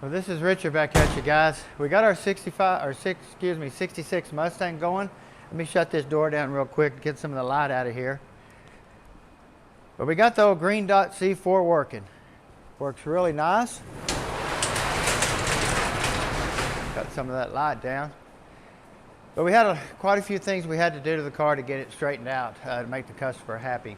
Well, this is Richard back at you guys. We got our 66 Mustang going. Let me shut this door down real quick and get some of the light out of here. But we got the old green dot C4 working. Works really nice. Got some of that light down. But we had quite a few things we had to do to the car to get it straightened out to make the customer happy.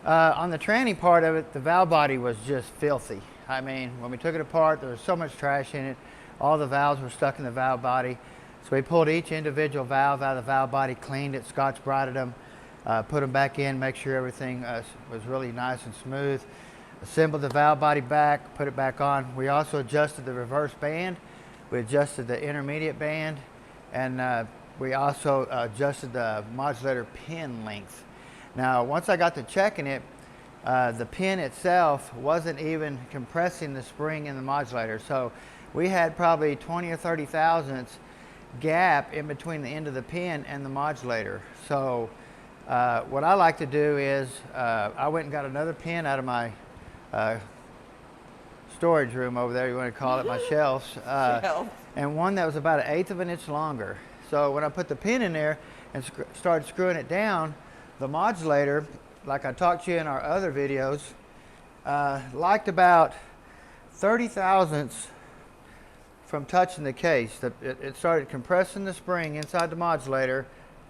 On the tranny part of it, the valve body was just filthy. I mean, when we took it apart, there was so much trash in it. All the valves were stuck in the valve body. So we pulled each individual valve out of the valve body, cleaned it, Scotch-Brighted them, put them back in, make sure everything was really nice and smooth. Assembled the valve body back, put it back on. We also adjusted the reverse band. We adjusted the intermediate band, and we also adjusted the modulator pin length. Now, once I got to checking it, the pin itself wasn't even compressing the spring in the modulator. So we had probably 20 or 30 thousandths gap in between the end of the pin and the modulator. So what I like to do is I went and got another pin out of my storage room over there, you want to call it, my shelves, and one that was about 1/8 of an inch longer. So when I put the pin in there and started screwing it down, the modulator, like I talked to you in our other videos, liked about 30 thousandths from touching the case. It started compressing the spring inside the modulator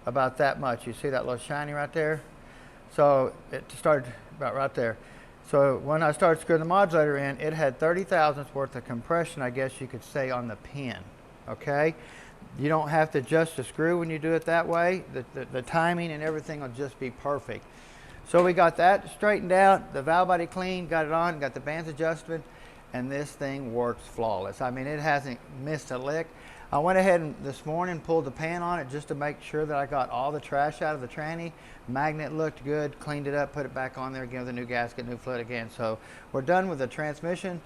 about that much. You see that little shiny right there? So it started about right there. So when I started screwing the modulator in, it had 30 thousandths worth of compression, I guess you could say, on the pin, okay? You don't have to adjust the screw when you do it that way. The timing and everything will just be perfect. So we got that straightened out, the valve body cleaned, got it on, got the bands adjustment, and this thing works flawless. I mean, it hasn't missed a lick. I went ahead and this morning pulled the pan on it just to make sure that I got all the trash out of the tranny. Magnet looked good, cleaned it up, put it back on there again with a new gasket, new fluid again. So we're done with the transmission.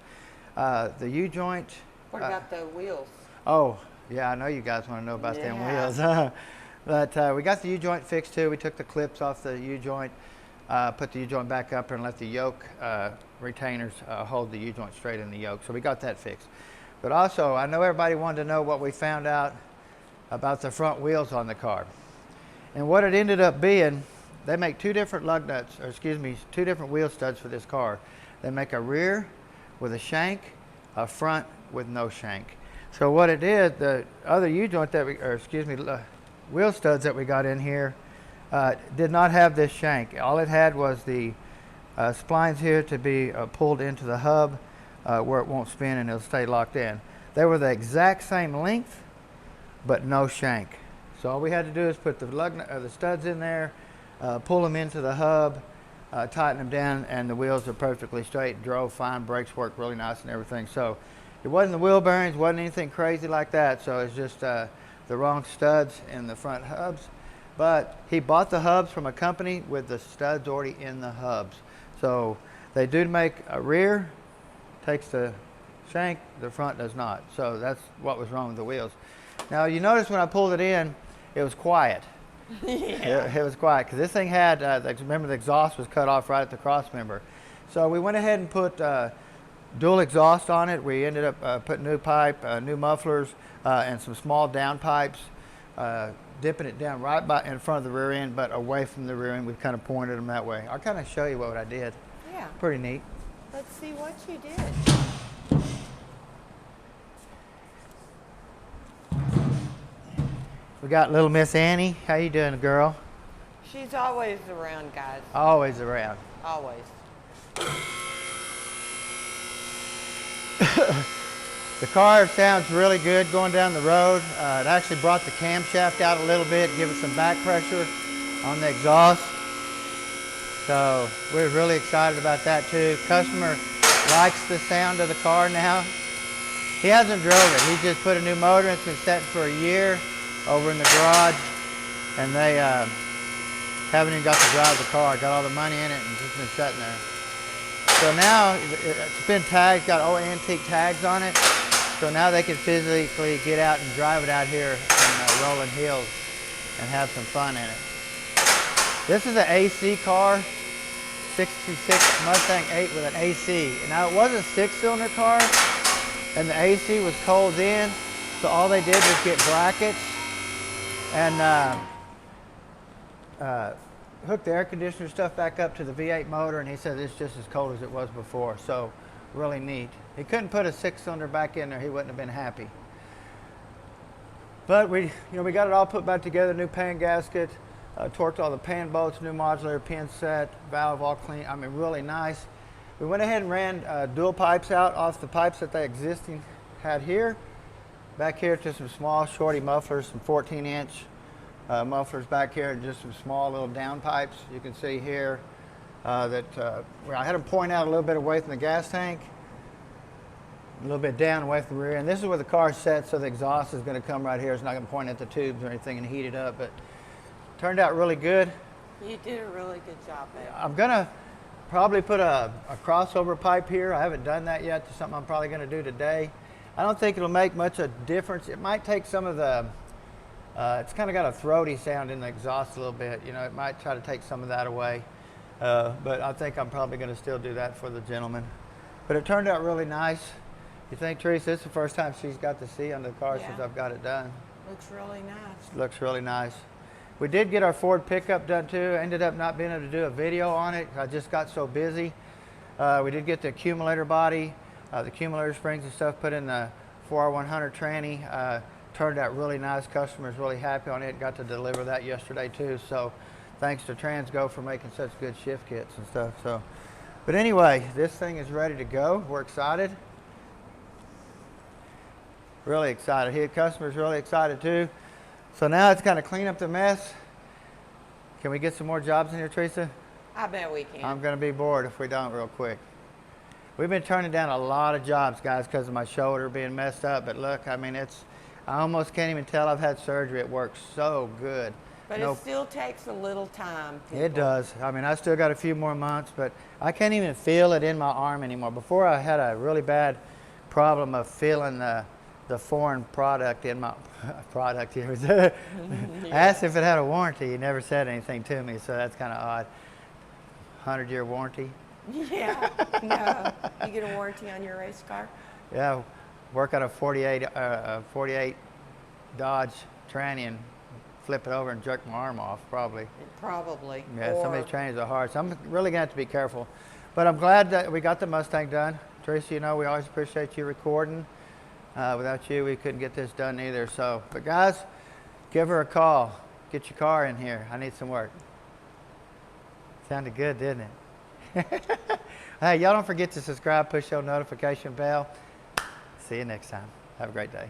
The U-joint. What about the wheels? Oh, yeah, I know you guys want to know about them wheels. But we got the U-joint fixed too. We took the clips off the U-joint, put the U-joint back up and let the yoke retainers hold the U-joint straight in the yoke. So we got that fixed. But also, I know everybody wanted to know what we found out about the front wheels on the car. And what it ended up being, they make two different lug nuts, or excuse me, two different wheel studs for this car. They make a rear with a shank, a front with no shank. So what it did, the other U-joint that we, or excuse me, wheel studs that we got in here did not have this shank. All it had was the splines here to be pulled into the hub where it won't spin and it'll stay locked in. They were the exact same length, but no shank. So all we had to do is put the studs in there, pull them into the hub, tighten them down, and the wheels are perfectly straight. Drove fine, brakes worked really nice and everything. So it wasn't the wheel bearings, wasn't anything crazy like that. So it's just the wrong studs in the front hubs. But he bought the hubs from a company with the studs already in the hubs. So they do make a rear, takes the shank, the front does not. So that's what was wrong with the wheels. Now you notice when I pulled it in, it was quiet. Yeah. It was quiet because this thing had, remember the exhaust was cut off right at the cross member. So we went ahead and put dual exhaust on it. We ended up putting new pipe, new mufflers, and some small down pipes, dipping it down right in front of the rear end, but away from the rear end. We kind of pointed them that way. I'll kind of show you what I did. Yeah. Pretty neat. Let's see what you did. We got little Miss Annie. How you doing, girl? She's always around, guys. Always around. Always. The car sounds really good going down the road. It actually brought the camshaft out a little bit, give it some back pressure on the exhaust. So we're really excited about that too. Customer likes the sound of the car now. He hasn't drove it. He just put a new motor. It's been sitting for a year over in the garage, and they haven't even got to drive the car. Got all the money in it and just been sitting there. So now it's been tagged, got old antique tags on it. So now they can physically get out and drive it out here in rolling hills and have some fun in it. This is an AC car, 66 Mustang 8 with an AC. Now it was a 6-cylinder car, and the AC was cold in, so all they did was get brackets and hook the air conditioner stuff back up to the V8 motor, and he said it's just as cold as it was before, so really neat. He couldn't put a 6-cylinder back in there, he wouldn't have been happy. But we got it all put back together, new pan gasket, torqued all the pan bolts, new Modulator pin set, valve all clean, I mean really nice. We went ahead and ran dual pipes out off the pipes that they existing had here. Back here to some small shorty mufflers, some 14-inch mufflers back here, and just some small little down pipes. You can see here that I had them point out a little bit away from the gas tank, a little bit down away from the rear. And this is where the car's set, so the exhaust is going to come right here. It's not going to point at the tubes or anything and heat it up, but turned out really good. You did a really good job, babe. I'm going to probably put a crossover pipe here. I haven't done that yet. It's something I'm probably going to do today. I don't think it'll make much of a difference. It might take some of the, it's kind of got a throaty sound in the exhaust a little bit. You know, it might try to take some of that away. But I think I'm probably going to still do that for the gentleman. But it turned out really nice. You think, Teresa, this is the first time she's got to see under the car since I've got it done. Looks really nice. Looks really nice. We did get our Ford pickup done too. Ended up not being able to do a video on it. I just got so busy. We did get the accumulator body, the accumulator springs and stuff put in the 4R100 tranny. Turned out really nice. Customers really happy on it. Got to deliver that yesterday too. So thanks to Transgo for making such good shift kits and stuff. So, but anyway, this thing is ready to go. We're excited. Really excited. Here, customers really excited too. So now it's kind of clean up the mess. Can we get some more jobs in here, Teresa? I bet we can. I'm going to be bored if we don't real quick. We've been turning down a lot of jobs, guys, because of my shoulder being messed up. But look, I mean, I almost can't even tell I've had surgery. It works so good. But it still takes a little time. People. It does. I mean, I still got a few more months, but I can't even feel it in my arm anymore. Before, I had a really bad problem of feeling the foreign product in my product here. I asked if it had a warranty. He never said anything to me, so that's kind of odd. 100-year warranty. Yeah, no. You get a warranty on your race car? Yeah, work on a 48 Dodge tranny and flip it over and jerk my arm off, probably. Probably. Yeah, some of these trannies are hard, so I'm really going to have to be careful. But I'm glad that we got the Mustang done. Teresa, you know, we always appreciate you recording. Without you, we couldn't get this done either. So, but guys, give her a call. Get your car in here. I need some work. Sounded good, didn't it? Hey, y'all don't forget to subscribe, push your notification bell. See you next time. Have a great day.